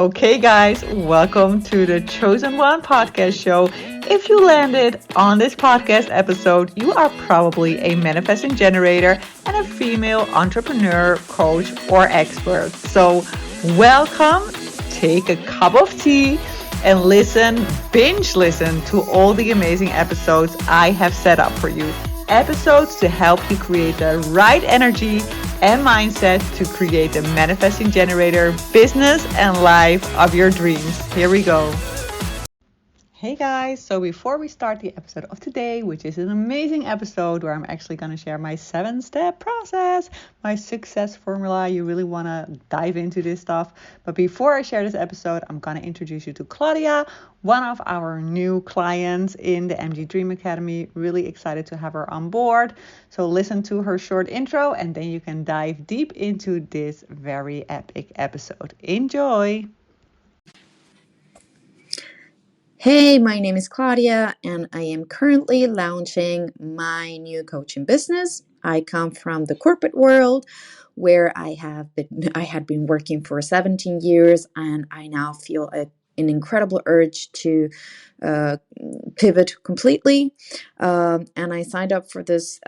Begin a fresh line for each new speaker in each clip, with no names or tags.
Okay, guys, welcome to the Chosen One podcast show. If you landed on this podcast episode, you are probably a manifesting generator and a female entrepreneur, coach, or expert. So, welcome. Take a cup of tea and binge listen to all the amazing episodes I have set up for you. Episodes to help you create the right energy and mindset to create the manifesting generator business and life of your dreams. Here we go. Hey guys, so before we start the episode of today, which is an amazing episode where I'm actually going to share my 7-step process, my success formula, you really want to dive into this stuff. But before I share this episode, I'm going to introduce you to Claudia, one of our new clients in the MG Dream Academy. Really excited to have her on board. So listen to her short intro and then you can dive deep into this very epic episode. Enjoy!
Hey, my name is Claudia, and I am currently launching my new coaching business. I come from the corporate world where I had been working for 17 years, and I now feel an incredible urge to pivot completely. And I signed up for this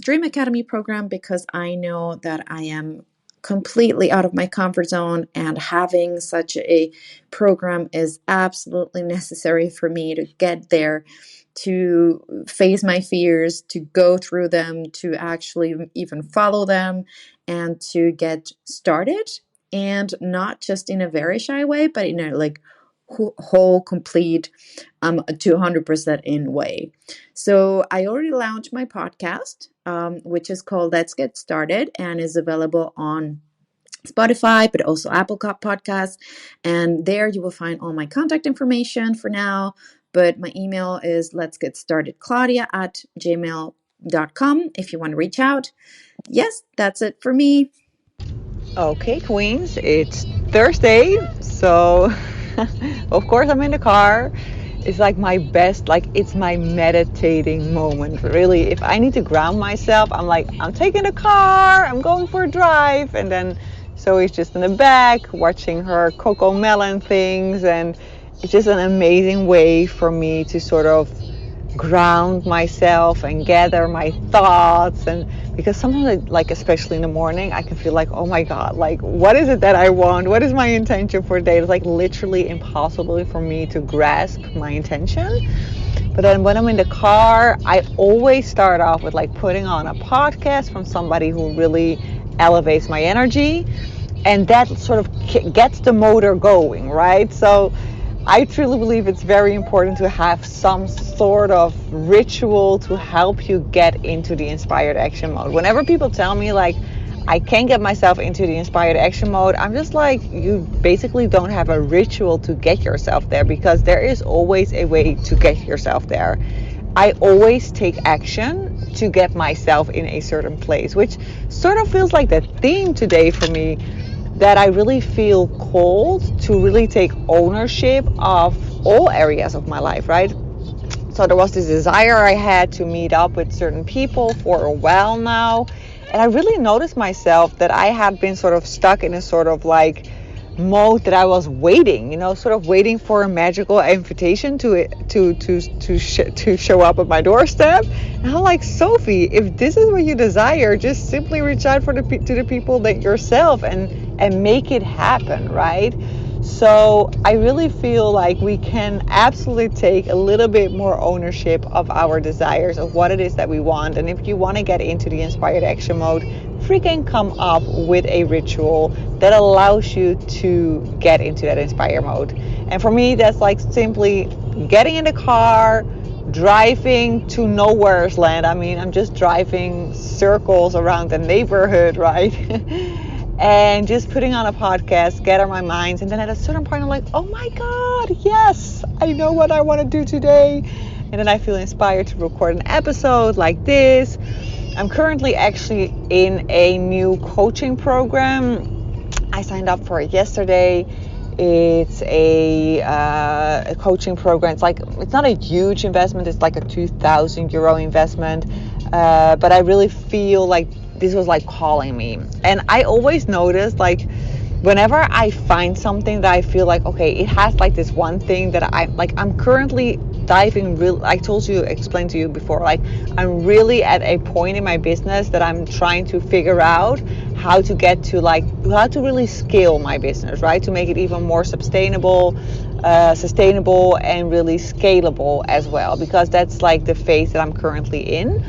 Dream Academy program because I know that I am completely out of my comfort zone, and having such a program is absolutely necessary for me to get there, to face my fears, to go through them, to actually even follow them, and to get started, and not just in a very shy way, but in a whole complete 200% in way. So I already launched my podcast, which is called Let's Get Started, and is available on Spotify, but also Apple Podcasts. And there you will find all my contact information for now. But my email is letsgetstartedclaudia@gmail.com if you want to reach out. Yes, that's it for me.
Okay, Queens, it's Thursday, so of course I'm in the car. It's like my best, it's my meditating moment, really. If I need to ground myself, I'm taking the car, I'm going for a drive, and then Zoe's just in the back watching her cocoa melon things, and it's just an amazing way for me to sort of ground myself and gather my thoughts. And because sometimes, especially in the morning, I can feel like, oh my god, what is it that I want, what is my intention for the day? It's literally impossible for me to grasp my intention. But then when I'm in the car, I always start off with putting on a podcast from somebody who really elevates my energy, and that sort of gets the motor going, right? So I truly believe it's very important to have some sort of ritual to help you get into the inspired action mode. Whenever people tell me I can't get myself into the inspired action mode, I'm just you basically don't have a ritual to get yourself there, because there is always a way to get yourself there. I always take action to get myself in a certain place, which sort of feels like the theme today for me, that I really feel called to really take ownership of all areas of my life, right? So there was this desire I had to meet up with certain people for a while now, and I really noticed myself that I had been sort of stuck in a sort of mode that I was waiting, sort of waiting for a magical invitation to show up at my doorstep. And I'm like, Sophie, if this is what you desire, just simply reach out to the people that yourself and make it happen, right? So I really feel like we can absolutely take a little bit more ownership of our desires, of what it is that we want. And if you want to get into the inspired action mode, freaking come up with a ritual that allows you to get into that inspire mode. And for me, that's simply getting in the car, driving to nowhere's land. I mean, I'm just driving circles around the neighborhood, right? And just putting on a podcast, gather my minds, and then at a certain point I'm like, oh my god, yes, I know what I want to do today. And then I feel inspired to record an episode like this. I'm currently actually in a new coaching program. I signed up for it yesterday. It's a coaching program. It's not a huge investment. It's like a €2,000 investment. But I really feel like this was calling me. And I always noticed whenever I find something that I feel like, okay, it has like this one thing that I'm currently diving real, I told you, explained to you before, like I'm really at a point in my business that I'm trying to figure out how to get to, like how to really scale my business, right? To make it even more sustainable and really scalable as well, because that's like the phase that I'm currently in.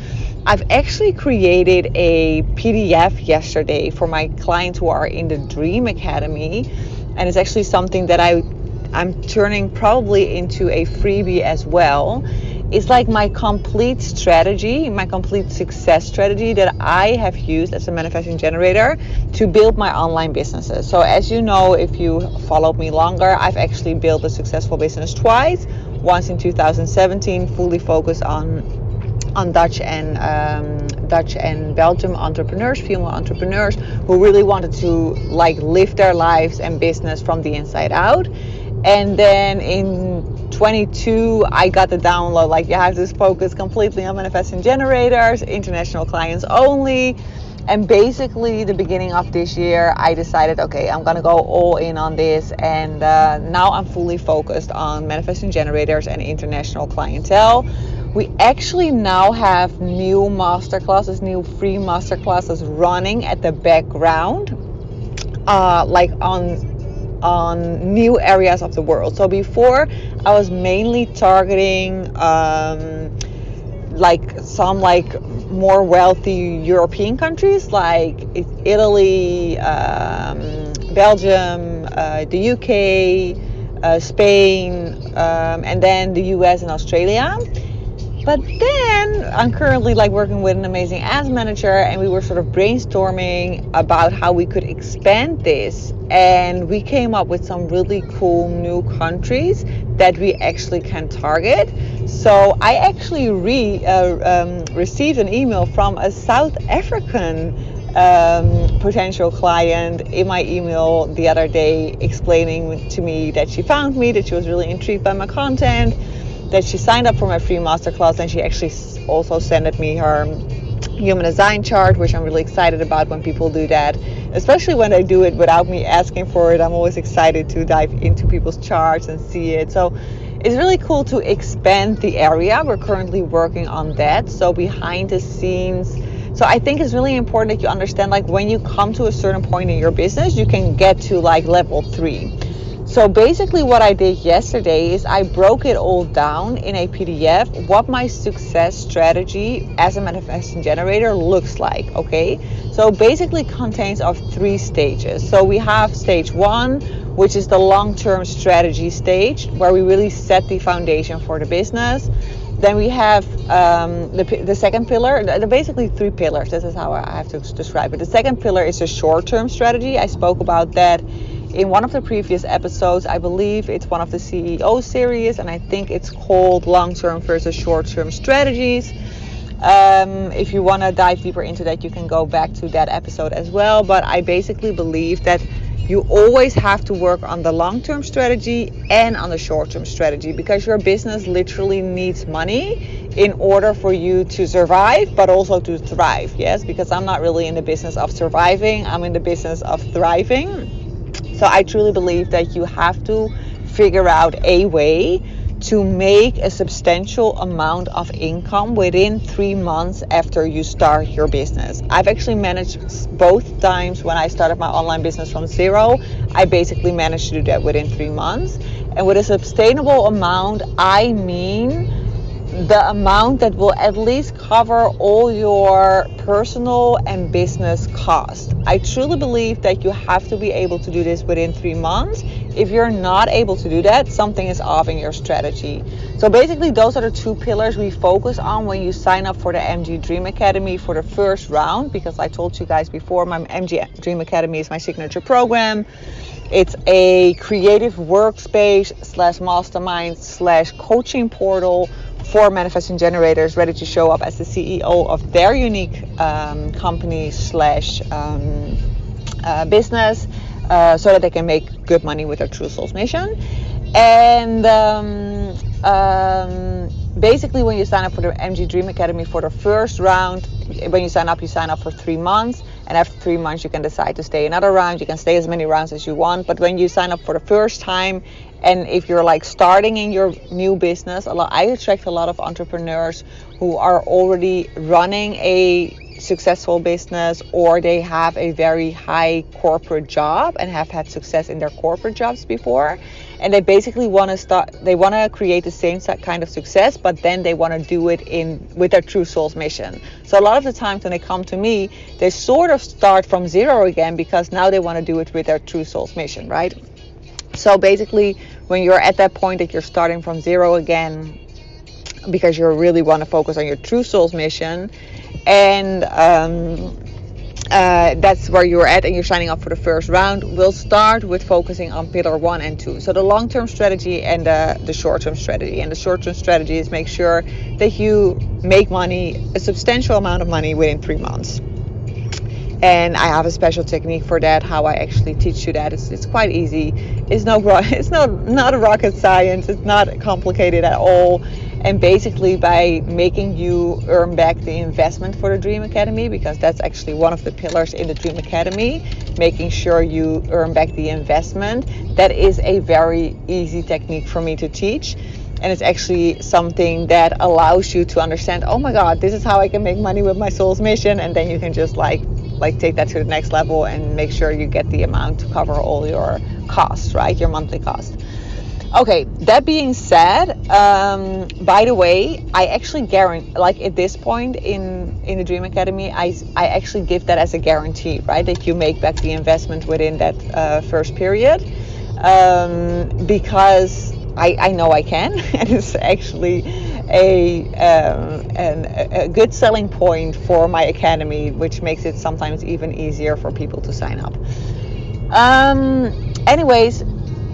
I've actually created a PDF yesterday for my clients who are in the Dream Academy, and it's actually something that I'm turning probably into a freebie as well. It's like my complete strategy, my complete success strategy that I have used as a manifesting generator to build my online businesses. So as you know, if you followed me longer, I've actually built a successful business twice. Once in 2017, fully focused on Dutch and Belgium entrepreneurs, female entrepreneurs who really wanted to like live their lives and business from the inside out. And then in 22, I got the download, like you have to focus completely on manifesting generators, international clients only. And basically the beginning of this year, I decided, okay, I'm gonna go all in on this, and now I'm fully focused on manifesting generators and international clientele. We actually now have new masterclasses, new free masterclasses running at the background, like on new areas of the world. So before, I was mainly targeting like some like more wealthy European countries like Italy, Belgium, the UK, Spain, and then the US and Australia. But then I'm currently like working with an amazing ads manager, and we were sort of brainstorming about how we could expand this, and we came up with some really cool new countries that we actually can target. So I actually received an email from a South African potential client in my email the other day, explaining to me that she found me, that she was really intrigued by my content, that she signed up for my free masterclass, and she actually also sent me her human design chart, which I'm really excited about when people do that, especially when they do it without me asking for it. I'm always excited to dive into people's charts and see it. So it's really cool to expand the area. We're currently working on that. So behind the scenes, so I think it's really important that you understand, like when you come to a certain point in your business, you can get to like level 3. So basically what I did yesterday is I broke it all down in a PDF, what my success strategy as a manifesting generator looks like, okay? So basically contains of 3 stages. So we have stage 1, which is the long-term strategy stage, where we really set the foundation for the business. Then we have the second pillar, basically 3 pillars. This is how I have to describe it. The second pillar is a short-term strategy. I spoke about that in one of the previous episodes. I believe it's one of the CEO series, and I think it's called long-term versus short-term strategies. If you want to dive deeper into that, you can go back to that episode as well. But I basically believe that you always have to work on the long-term strategy and on the short-term strategy, because your business literally needs money in order for you to survive, but also to thrive. Yes, because I'm not really in the business of surviving, I'm in the business of thriving. So I truly believe that you have to figure out a way to make a substantial amount of income within 3 months after you start your business. I've actually managed both times. When I started my online business from zero, I basically managed to do that within 3 months. And with a sustainable amount, I mean the amount that will at least cover all your personal and business costs. I truly believe that you have to be able to do this within 3 months. If you're not able to do that, something is off in your strategy. So basically those are the 2 pillars we focus on when you sign up for the MG Dream Academy for the first round, because I told you guys before, my MG Dream Academy is my signature program. It's a creative workspace / mastermind / coaching portal for manifesting generators ready to show up as the CEO of their unique company / business, so that they can make good money with their true soul's mission. And basically when you sign up for the MG Dream Academy for the first round, when you sign up for 3 months. and after 3 months you can decide to stay another round. You can stay as many rounds as you want, but when you sign up for the first time, and if you're like starting in your new business, I attract a lot of entrepreneurs who are already running a successful business, or they have a very high corporate job and have had success in their corporate jobs before, and they basically want to create the same kind of success, but then they want to do it with their true soul's mission. So a lot of the times when they come to me, they sort of start from zero again, because now they want to do it with their true soul's mission, right? So basically, when you're at that point that you're starting from zero again, because you really want to focus on your true soul's mission, and that's where you're at, and you're signing up for the first round, we'll start with focusing on pillar 1 and 2. So the long-term strategy and the short-term strategy. And the short-term strategy is make sure that you make money, a substantial amount of money, within 3 months. And I have a special technique for that, how I actually teach you that. It's quite easy. It's not rocket science. It's not complicated at all. And basically, by making you earn back the investment for the Dream Academy, because that's actually one of the pillars in the Dream Academy, making sure you earn back the investment, that is a very easy technique for me to teach. And it's actually something that allows you to understand, oh my God, this is how I can make money with my soul's mission. And then you can just like take that to the next level and make sure you get the amount to cover all your costs, right? Your monthly cost. Okay, that being said, by the way, I actually guarantee, like at this point in the Dream Academy, I actually give that as a guarantee, right? That you make back the investment within that first period, because I know I can, and it's actually a good selling point for my academy, which makes it sometimes even easier for people to sign up. Anyways,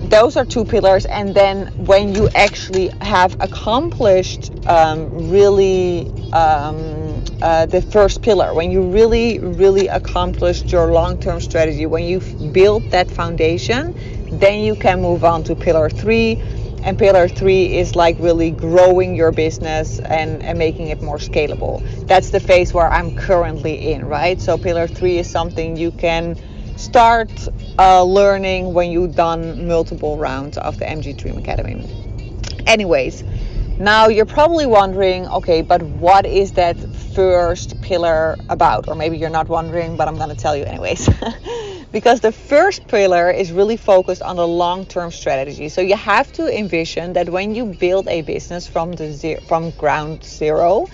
those are 2 pillars, and then when you actually have accomplished the first pillar, when you really accomplished your long-term strategy, when you've built that foundation, then you can move on to pillar 3. And pillar 3 is like really growing your business and making it more scalable. That's the phase where I'm currently in, right? So pillar 3 is something you can start learning when you've done multiple rounds of the MG Dream Academy. Anyways, now you're probably wondering, okay, but what is that first pillar about? Or maybe you're not wondering, but I'm going to tell you anyways. Because the first pillar is really focused on the long-term strategy. So you have to envision that when you build a business from ground zero,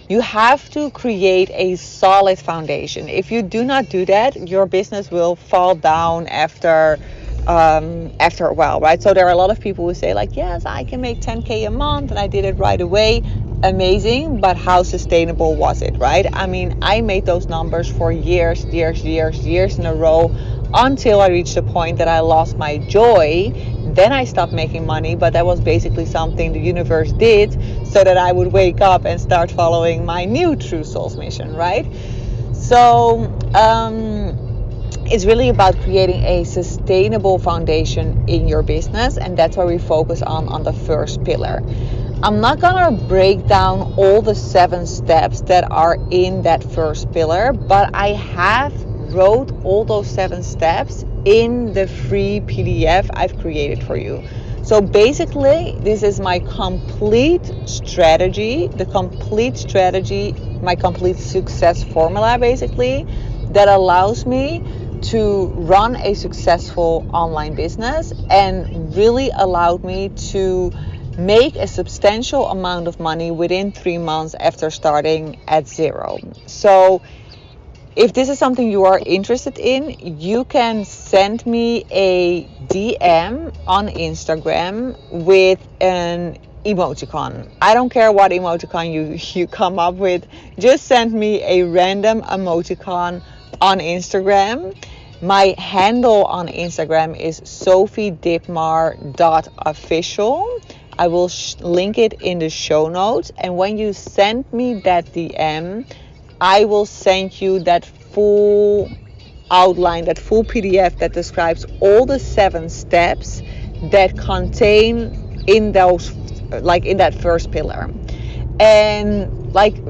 you have to create a solid foundation. If you do not do that, your business will fall down after a while, right? So there are a lot of people who say like, yes, I can make 10K a month and I did it right away. Amazing, but how sustainable was it, right? I mean, I made those numbers for years in a row, until I reached the point that I lost my joy. Then I stopped making money, but that was basically something the universe did so that I would wake up and start following my new true soul's mission, right? So it's really about creating a sustainable foundation in your business, and that's where we focus on the first pillar. I'm not gonna break down all the 7 steps that are in that first pillar, but I have wrote all those 7 steps in the free PDF I've created for you. So basically, this is my complete strategy, my complete success formula, basically, that allows me to run a successful online business and really allowed me to make a substantial amount of money within 3 months after starting at zero. So if this is something you are interested in, you can send me a DM on Instagram with an emojicon. I don't care what emojicon you come up with. Just send me a random emojicon on Instagram. My handle on Instagram is sophiedipmar.official. I will link it in the show notes. And when you send me that DM, I will send you that full outline, that full PDF that describes all the 7 steps that contain in those, like in that first pillar. And like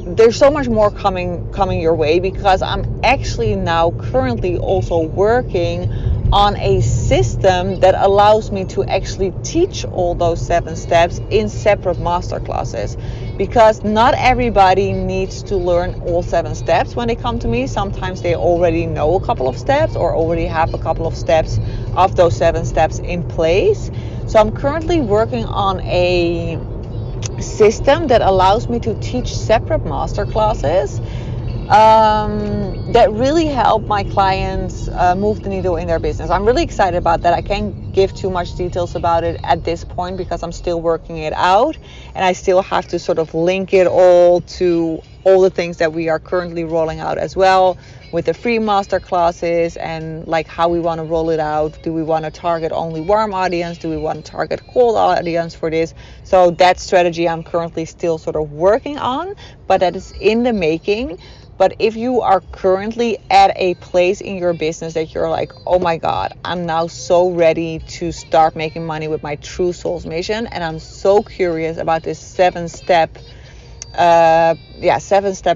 there's so much more coming your way, because I'm actually now currently also working on a system that allows me to actually teach all those 7 steps in separate masterclasses, because not everybody needs to learn all 7 steps when they come to me. Sometimes they already know a couple of steps or already have a couple of steps of those 7 steps in place. So I'm currently working on a system that allows me to teach separate master classes that really help my clients move the needle in their business. I'm really excited about that. I can't give too much details about it at this point because I'm still working it out, and I still have to sort of link it all to all the things that we are currently rolling out as well, with the free master classes, and like how we want to roll it out. Do we want to target only warm audience? Do we want to target cold audience for this? So that strategy I'm currently still sort of working on, but that is in the making. But if you are currently at a place in your business that you're like, oh my God, I'm now so ready to start making money with my true soul's mission, and I'm so curious about this 7-step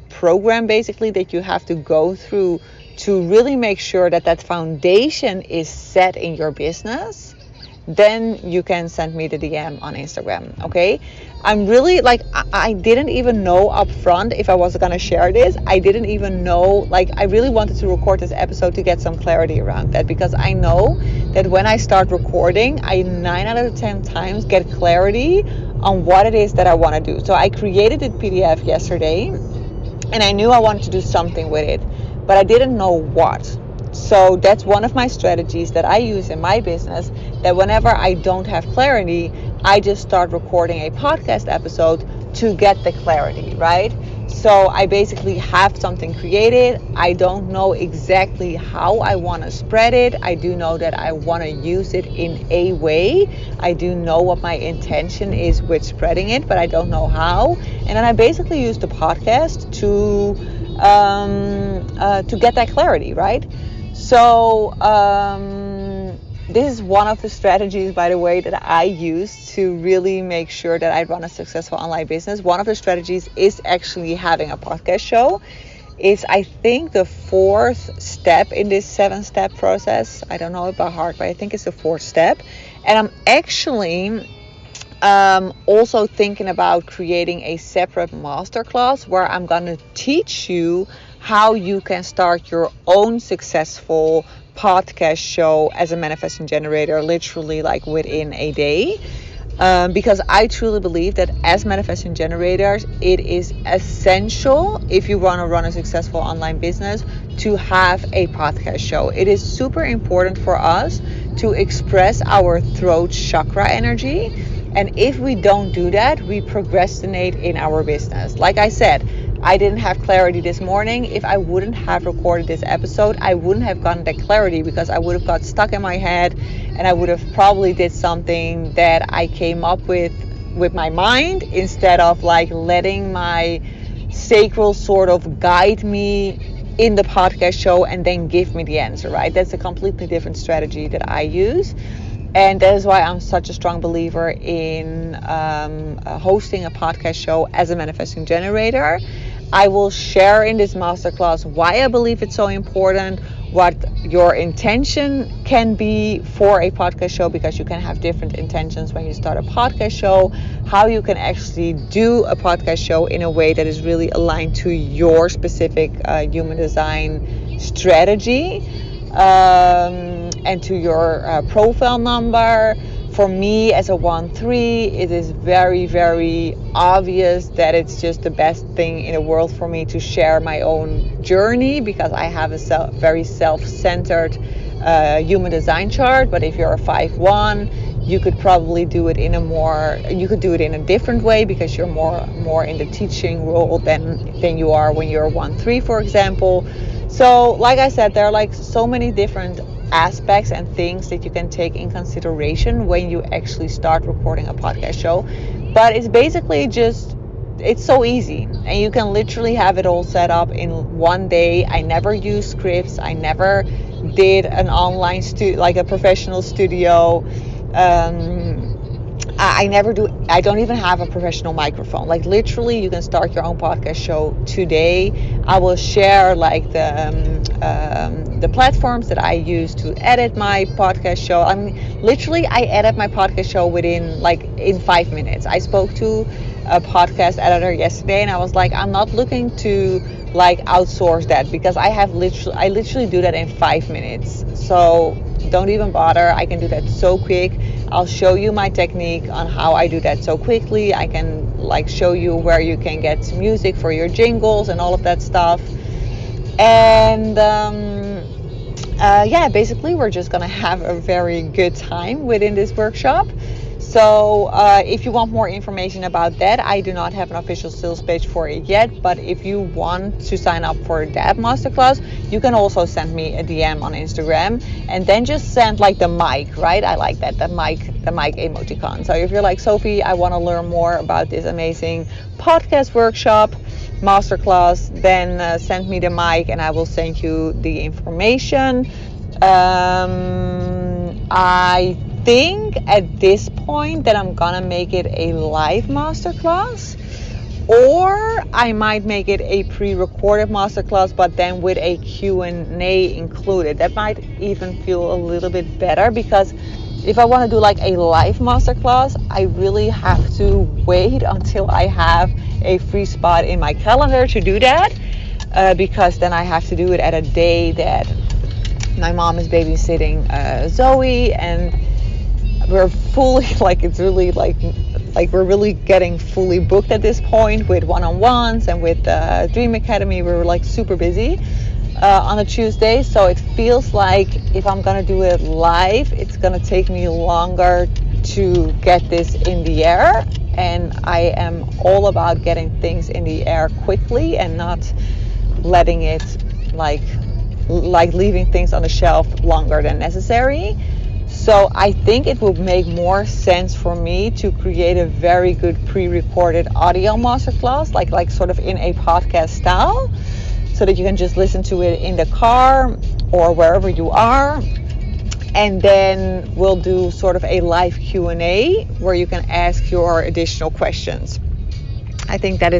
program basically that you have to go through to really make sure that that foundation is set in your business, then you can send me the DM on Instagram. Okay, I'm really like, I didn't even know up front if I was gonna share this. I didn't even know, like, I really wanted to record this episode to get some clarity around that, because I know that when I start recording, I 9 out of 10 times get clarity on what it is that I want to do. So I created a PDF yesterday, and I knew I wanted to do something with it, but I didn't know what. So that's one of my strategies that I use in my business, that whenever I don't have clarity, I just start recording a podcast episode to get the clarity, right? So I basically have something created. I don't know exactly how I want to spread it. I do know that I want to use it in a way. I do know what my intention is with spreading it, but I don't know how. And then I basically use the podcast to get that clarity, right? So this is one of the strategies, by the way, that I use to really make sure that I run a successful online business. One of the strategies is actually having a podcast show. It's, I think, the 4th step in this 7-step process. I don't know it by heart, but I think it's the 4th step. And I'm actually also thinking about creating a separate masterclass where I'm going to teach you how you can start your own successful podcast show as a manifesting generator, literally like within a day. Because I truly believe that as manifesting generators, it is essential, if you want to run a successful online business, to have a podcast show. It is super important for us to express our throat chakra energy. And if we don't do that, we procrastinate in our business. Like I said, I didn't have clarity this morning. If I wouldn't have recorded this episode, I wouldn't have gotten that clarity, because I would have got stuck in my head, and I would have probably did something that I came up with my mind, instead of like letting my sacral sort of guide me in the podcast show and then give me the answer, right? That's a completely different strategy that I use. And that is why I'm such a strong believer in hosting a podcast show as a manifesting generator. I will share in this masterclass why I believe it's so important, what your intention can be for a podcast show, because you can have different intentions when you start a podcast show, how you can actually do a podcast show in a way that is really aligned to your specific human design strategy, and to your profile number. For me, as a 1-3, it is very, very obvious that it's just the best thing in the world for me to share my own journey, because I have a very self-centered human design chart. But if you're a 5-1, you could probably do it in a different way, because you're more in the teaching role than you are when you're a 1-3, for example. So like I said, there are like so many different aspects and things that you can take in consideration when you actually start recording a podcast show. But it's basically it's so easy, and you can literally have it all set up in one day. I never use scripts. I never did an online like a professional studio. I don't even have a professional microphone. Like literally, you can start your own podcast show today. I will share like the platforms that I use to edit my podcast show. I edit my podcast show in 5 minutes. I spoke to a podcast editor yesterday, and I was like, I'm not looking to like outsource that, because I literally do that in 5 minutes. So don't even bother. I can do that so quick. I'll show you my technique on how I do that so quickly. I can like show you where you can get music for your jingles and all of that stuff. And basically we're just gonna have a very good time within this workshop. So if you want more information about that, I do not have an official sales page for it yet, but if you want to sign up for that masterclass, you can also send me a DM on Instagram, and then just send like the mic, right? I like that, the mic emoticon. So if you're like, Sophie, I want to learn more about this amazing podcast workshop masterclass, then send me the mic and I will send you the information. I think at this point that I'm gonna make it a live masterclass, or I might make it a pre-recorded masterclass, but then with a Q&A included. That might even feel a little bit better, because if I want to do like a live masterclass, I really have to wait until I have a free spot in my calendar to do that, because then I have to do it at a day that my mom is babysitting Zoe, and we're fully we're really getting fully booked at this point with one-on-ones, and with Dream Academy we're like super busy on a Tuesday. So it feels like if I'm gonna do it live, it's gonna take me longer to get this in the air, and I am all about getting things in the air quickly and not letting it like leaving things on the shelf longer than necessary. So I think it would make more sense for me to create a very good pre-recorded audio masterclass, like sort of in a podcast style, so that you can just listen to it in the car or wherever you are. And then we'll do sort of a live Q&A where you can ask your additional questions. I think that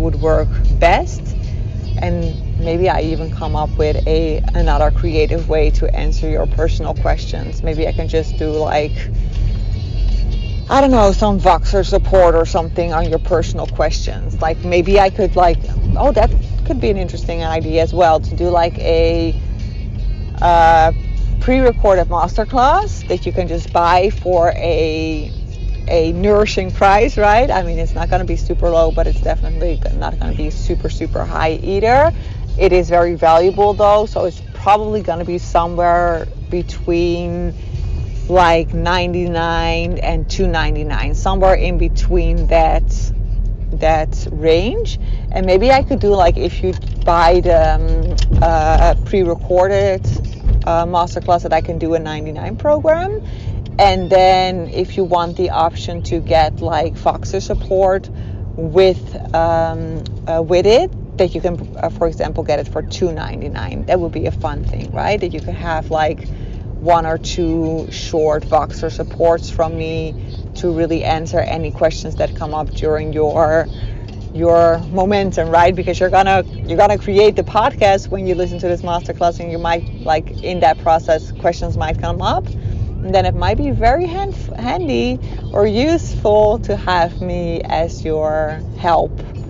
would work best. And maybe I even come up with another creative way to answer your personal questions. Maybe I can just do like, I don't know, some Voxer support or something on your personal questions. Like maybe I could that could be an interesting idea as well, to do like a pre-recorded masterclass that you can just buy for a nourishing price, right? I mean, it's not going to be super low, but it's definitely not going to be super, super high either. It is very valuable though, so it's probably going to be somewhere between like $99 and $299, somewhere in between that range. And maybe I could do like, if you buy the pre-recorded masterclass, that I can do a $99 program. And then if you want the option to get like Voxer support with it, that you can, for example, get it for $299. That would be a fun thing, right? That you can have like 1 or 2 short Voxer supports from me to really answer any questions that come up during your momentum, right? Because you're gonna create the podcast when you listen to this masterclass, and you might, like, in that process, questions might come up. And then it might be very handy or useful to have me as your helpline.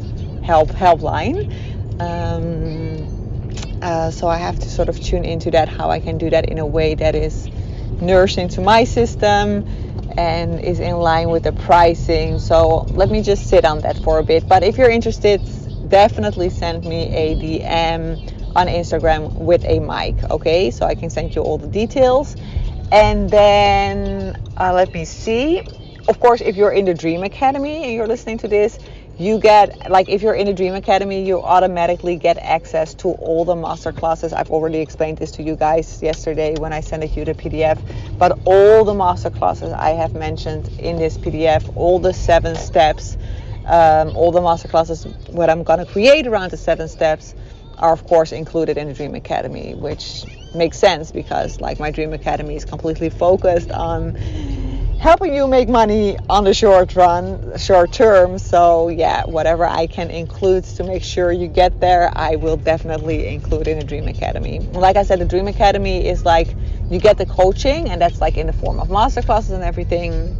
So I have to sort of tune into that, how I can do that in a way that is nourishing to my system and is in line with the pricing. So let me just sit on that for a bit. But if you're interested, definitely send me a DM on Instagram with a mic, okay? So I can send you all the details. And then let me see. Of course, if you're in the Dream Academy and you're listening to this, you get, like, if you're in the Dream Academy, you automatically get access to all the masterclasses. I've already explained this to you guys yesterday when I sent you the PDF. But all the masterclasses I have mentioned in this PDF, all the 7 steps, all the masterclasses, what I'm going to create around the 7 steps, are of course included in the Dream Academy, which makes sense because, like, my Dream Academy is completely focused on helping you make money on the short term. So yeah, whatever I can include to make sure you get there, I will definitely include in the Dream Academy. Like I said, the Dream Academy is like you get the coaching, and that's like in the form of masterclasses and everything.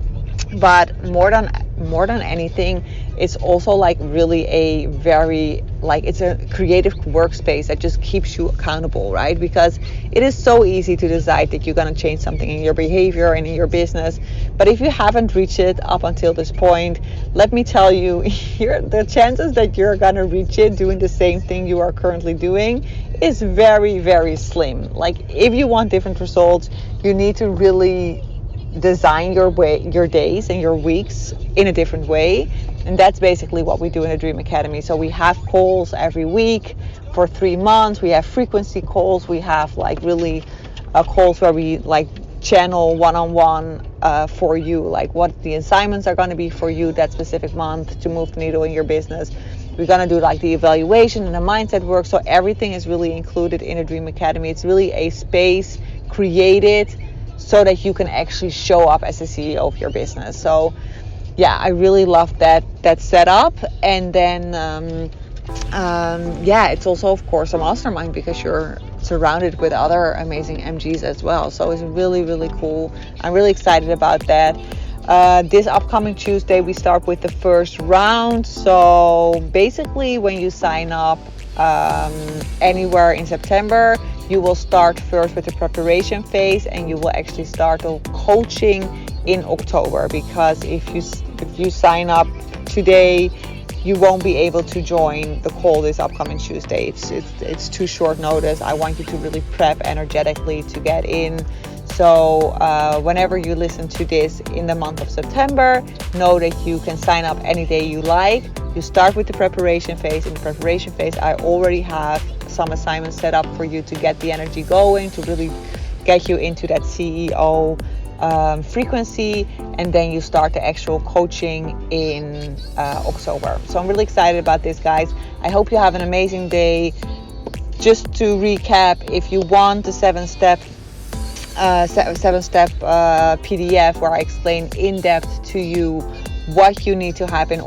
But more than anything, it's also like really a very like it's a creative workspace that just keeps you accountable, right? Because it is so easy to decide that you're going to change something in your behavior and in your business, but if you haven't reached it up until this point, let me tell you, the chances that you're going to reach it doing the same thing you are currently doing is very, very slim. Like, if you want different results, you need to really design your days and your weeks in a different way, and that's basically what we do in the Dream Academy. So we have calls every week for 3 months. We have frequency calls. We have like really calls where we like channel one-on-one for you, like what the assignments are going to be for you that specific month to move the needle in your business. We're going to do like the evaluation and the mindset work. So everything is really included in a Dream Academy. It's really a space created so that you can actually show up as the CEO of your business. So yeah, I really love that setup. And then yeah, it's also of course a mastermind because you're surrounded with other amazing MGs as well. So it's really, really cool. I'm really excited about that. This upcoming Tuesday we start with the first round. So basically when you sign up anywhere in September, you will start first with the preparation phase, and you will actually start the coaching in October. Because if you sign up today, you won't be able to join the call this upcoming Tuesday. It's too short notice. I want you to really prep energetically to get in. So whenever you listen to this in the month of September, know that you can sign up any day you like. You start with the preparation phase. In the preparation phase, I already have some assignments set up for you to get the energy going, to really get you into that CEO frequency, and then you start the actual coaching in October. So I'm really excited about this, guys. I hope you have an amazing day. Just to recap, if you want the seven-step PDF where I explain in depth to you what you need to have in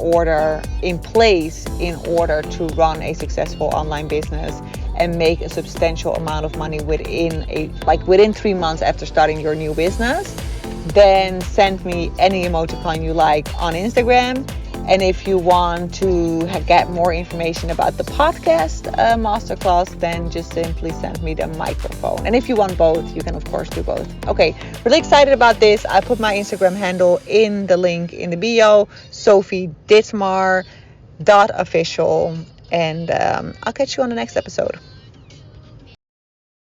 place in order to run a successful online business and make a substantial amount of money within 3 months after starting your new business, then send me any emoticon you like on Instagram. And if you want to get more information about the podcast masterclass, then just simply send me the microphone. And if you want both, you can of course do both. Okay, really excited about this. I put my Instagram handle in the link in the bio, sophieditmar.official. And I'll catch you on the next episode.